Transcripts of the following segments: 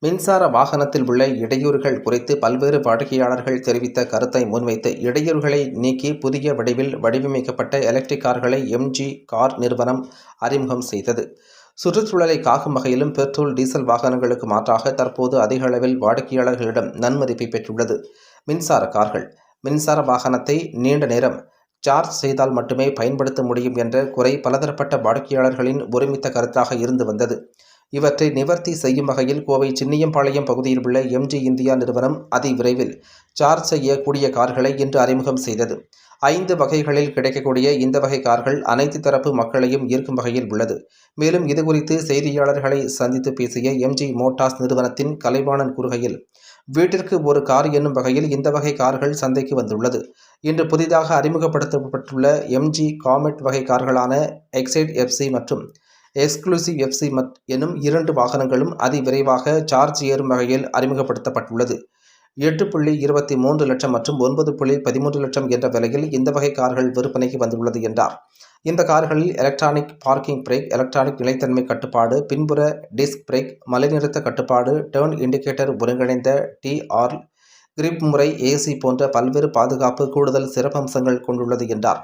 மின்சார வாகனத்தில் உள்ள இடையூறுகள் குறித்து பல்வேறு வாடிக்கையாளர்கள் தெரிவித்த கருத்தை முன்வைத்து இடையூறுகளை நீக்கி புதிய வடிவில் வடிவமைக்கப்பட்ட எலக்ட்ரிக் கார்களை எம்ஜி கார் நிறுவனம் அறிமுகம் செய்தது. சுற்றுச்சூழலை காக்கும் வகையிலும் பெட்ரோல் டீசல் வாகனங்களுக்கு மாற்றாக தற்போது அதிக அளவில் வாடிக்கையாளர்களிடம் நன்மதிப்பை பெற்றுள்ளது. மின்சார கார்கள். மின்சார வாகனத்தை நீண்ட நேரம் சார்ஜ் செய்தால் மட்டுமே பயன்படுத்த முடியும் என்ற குறை பலதரப்பட்ட வாடிக்கையாளர்களின் ஒருமித்த கருத்தாக இருந்து வந்தது. இவற்றை நிவர்த்தி செய்யும் வகையில் கோவை சின்னியம்பாளையம் பகுதியில் உள்ள எம்ஜி இந்தியா நிறுவனம் அதிவிரைவில் சார்ஜ் செய்யக்கூடிய கார்களை இன்று அறிமுகம் செய்தது. 5 வகைகளில் கிடைக்கக்கூடிய இந்த வகை கார்கள் அனைத்து தரப்பு மக்களையும் ஈர்க்கும் வகையில் உள்ளது. மேலும் இதுகுறித்து செய்தியாளர்களை சந்தித்து பேசிய எம்ஜி மோட்டார்ஸ் நிறுவனத்தின் கலைவாணன் கூறுகையில், வீட்டிற்கு ஒரு கார் என்னும் வகையில் இந்த வகை கார்கள் சந்தைக்கு வந்துள்ளது. இன்று புதிதாக அறிமுகப்படுத்தப்பட்டுள்ள எம்ஜி காமெட் வகை கார்களான எக்ஸைட் எஃப்சி மற்றும் எக்ஸ்க்ளூசிவ் எஃப்சி எனும் 2 வாகனங்களும் அதிவிரைவாக சார்ஜ் ஏறும் வகையில் அறிமுகப்படுத்தப்பட்டுள்ளது. 8.23 லட்சம் மற்றும் 9.13 லட்சம் என்ற விலையில் இந்த வகை கார்கள் விற்பனைக்கு வந்துள்ளது என்றார். இந்த கார்களில் எலக்ட்ரானிக் பார்க்கிங் பிரேக், எலக்ட்ரானிக் நிலைத்தன்மை கட்டுப்பாடு, பின்புற டிஸ்க் பிரேக், மலைநிறுத்த கட்டுப்பாடு, டர்ன் இண்டிகேட்டர், ஒருங்கிணைந்த TR கிரிப் முறை, AC போன்ற பல்வேறு பாதுகாப்பு கூடுதல் சிறப்பம்சங்கள் கொண்டுள்ளது என்றார்.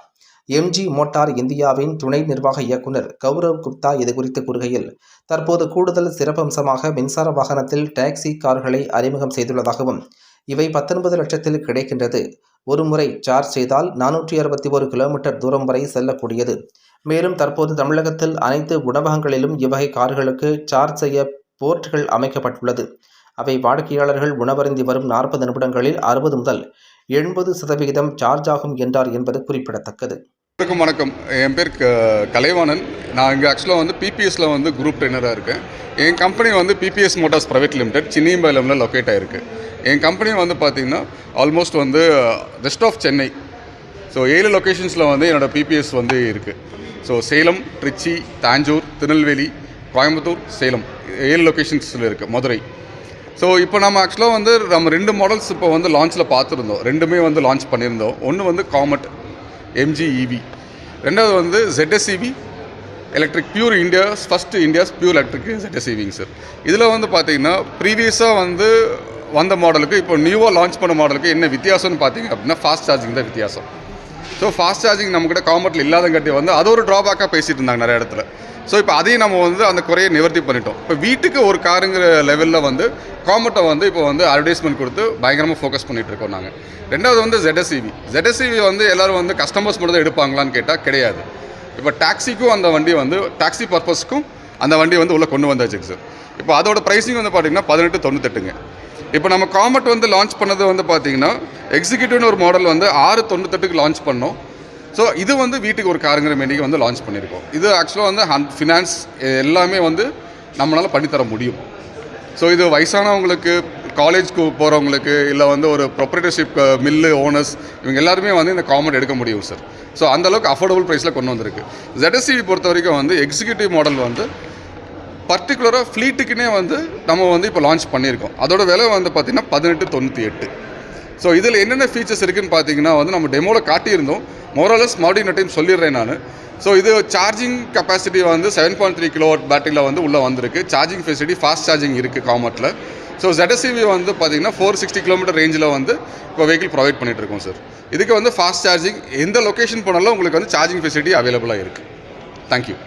எம்ஜி மோட்டார் இந்தியாவின் துணை நிர்வாக இயக்குனர் கௌரவ் குப்தா இதுகுறித்து கூறுகையில், தற்போது கூடுதல் சிறப்பம்சமாக மின்சார வாகனத்தில் டாக்ஸி கார்களை அறிமுகம் செய்துள்ளதாகவும், இவை 19 லட்சத்தில் கிடைக்கின்றது. ஒரு முறை சார்ஜ் செய்தால் 461 கிலோமீட்டர் தூரம் வரை செல்லக்கூடியது. மேலும் தற்போது தமிழகத்தில் அனைத்து உணவகங்களிலும் இவ்வகை கார்களுக்கு சார்ஜ் செய்ய போர்ட்டுகள் அமைக்கப்பட்டுள்ளது. அவை வாடிக்கையாளர்கள் உணவருந்தி வரும் 40 நிமிடங்களில் 60 முதல் 80% சார்ஜ் ஆகும் என்றார் என்பது குறிப்பிடத்தக்கது. வணக்கம், என் பேர் கலைவாணன். நான் இங்கே ஆக்சுவலாக வந்து பிபிஎஸ்ல வந்து குரூப் ட்ரெயினராக இருக்கேன். என் கம்பெனி வந்து பிபிஎஸ் மோட்டார்ஸ் பிரைவேட் லிமிடெட் சின்னியம்பாளையம்ல லொக்கேட் ஆகிருக்கு. என் கம்பெனி வந்து பார்த்திங்கன்னா ஆல்மோஸ்ட் வந்து வெஸ்ட் ஆஃப் சென்னை. ஸோ 7 லொக்கேஷன்ஸில் வந்து என்னோடய பிபிஎஸ் வந்து இருக்குது. ஸோ சேலம், திருச்சி, தாஞ்சூர், திருநெல்வேலி, கோயம்புத்தூர், சேலம் 7 லொக்கேஷன்ஸில் இருக்குது, மதுரை. ஸோ இப்போ நம்ம ஆக்சுவலாக வந்து நம்ம 2 மாடல்ஸ் இப்போ வந்து லான்ச்சில் பார்த்துருந்தோம். 2மே வந்து லான்ச் பண்ணியிருந்தோம். ஒன்று வந்து காமெட் எம்ஜி இவி, ரெண்டாவது வந்து ZSEV electric pure India's first India's pure electric ZSEVங்க சார். இதில் வந்து பார்த்திங்கன்னா ப்ரீவியஸாக வந்து வந்த மாடலுக்கு இப்போ நியூவாக லான்ச் பண்ண மாடலுக்கு என்ன வித்தியாசம்னு பார்த்திங்க அப்படின்னா ஃபாஸ்ட் சார்ஜிங் தான் வித்தியாசம். ஸோ ஃபாஸ்ட் சார்ஜிங் நம்மக்கிட்ட காமெட்டில் இல்லாதங்காட்டி வந்து அது ஒரு ட்ராபேக்காக பேசிகிட்டு இருந்தாங்க நிறைய இடத்துல. ஸோ இப்போ அதையும் நம்ம வந்து அந்த குறையை நிவர்த்தி பண்ணிட்டோம். இப்போ வீட்டுக்கு ஒரு காருங்கிற லெவலில் வந்து காமெட்டை வந்து இப்போ வந்து அட்வர்டைஸ்மெண்ட் கொடுத்து பயங்கரமாக ஃபோக்கஸ் பண்ணிகிட்டு இருக்கோம் நாங்கள். ரெண்டாவது வந்து ZSEV வந்து எல்லோரும் வந்து கஸ்டமர்ஸ் மட்டும் தான் எடுப்பாங்களான்னு கேட்டால் கிடையாது. இப்போ டாக்ஸிக்கும் அந்த வண்டி வந்து டாக்ஸி பர்பஸ்க்கும் அந்த வண்டி வந்து உள்ளே கொண்டு வந்தாச்சுங்க சார். இப்போ அதோட ப்ரைஸிங் வந்து பார்த்திங்கன்னா 1898ங்க. இப்போ நம்ம காமெட் வந்து லான்ச் பண்ணது வந்து பார்த்திங்கன்னா எக்ஸிக்யூட்டிவ்னு ஒரு மாடல் வந்து 698க்கு லான்ச் பண்ணோம். ஸோ இது வந்து வீட்டுக்கு ஒரு காருங்கிற மேனிக்கு வந்து லான்ச் பண்ணியிருக்கோம். இது ஆக்சுவலாக வந்து ஃபினான்ஸ் எல்லாமே வந்து நம்மளால் பண்ணித்தர முடியும். ஸோ இது வயசானவங்களுக்கு, காலேஜ்க்கு போகிறவங்களுக்கு, இல்லை வந்து ஒரு ப்ரொப்ரைட்டர்ஷிப் மில்லு ஓனர்ஸ், இவங்க எல்லாருமே வந்து இந்த காமெட் எடுக்க முடியும் சார். ஸோ அந்தளவுக்கு அஃபோர்டபுள் ப்ரைஸில் கொண்டு வந்திருக்கு. ZSEV பொறுத்த வரைக்கும் வந்து எக்ஸிக்யூட்டிவ் மாடல் வந்து பர்டிகுலராக ஃப்ளீட்டுக்குன்னே வந்து நம்ம வந்து இப்போ லான்ச் பண்ணியிருக்கோம். அதோட விலை வந்து பார்த்திங்கன்னா 1898. ஸோ இதில் என்னென்ன ஃபீச்சர்ஸ் இருக்குதுன்னு பார்த்தீங்கன்னா வந்து நம்ம டெமோவில் காட்டியிருந்தோம். மோரலஸ் மறுபடியும் டைம் சொல்லிடுறேன் நான். ஸோ இது சார்ஜிங் கெப்பாசிட்டி வந்து 7.3 கிலோவாட் பேட்டரியில் வந்து உள்ளே வந்திருக்கு. சார்ஜிங் ஃபெசிலிட்டி ஃபாஸ்ட் சார்ஜிங் இருக்குது காமெட்டில். ஸோ ZSEV வந்து பார்த்திங்கன்னா 460 கிலோமீட்டர் ரேஞ்சில் வந்து இப்போ வெஹிக்கிள் ப்ரொவைட் பண்ணிகிட்டு இருக்கோம் சார். இதுக்கு வந்து ஃபாஸ்ட் சார்ஜிங் எந்த லொக்கேஷன் போனாலும் உங்களுக்கு வந்து சார்ஜிங் ஃபெசிலிட்டி அவைலபிளாக இருக்குது. தேங்க்யூ.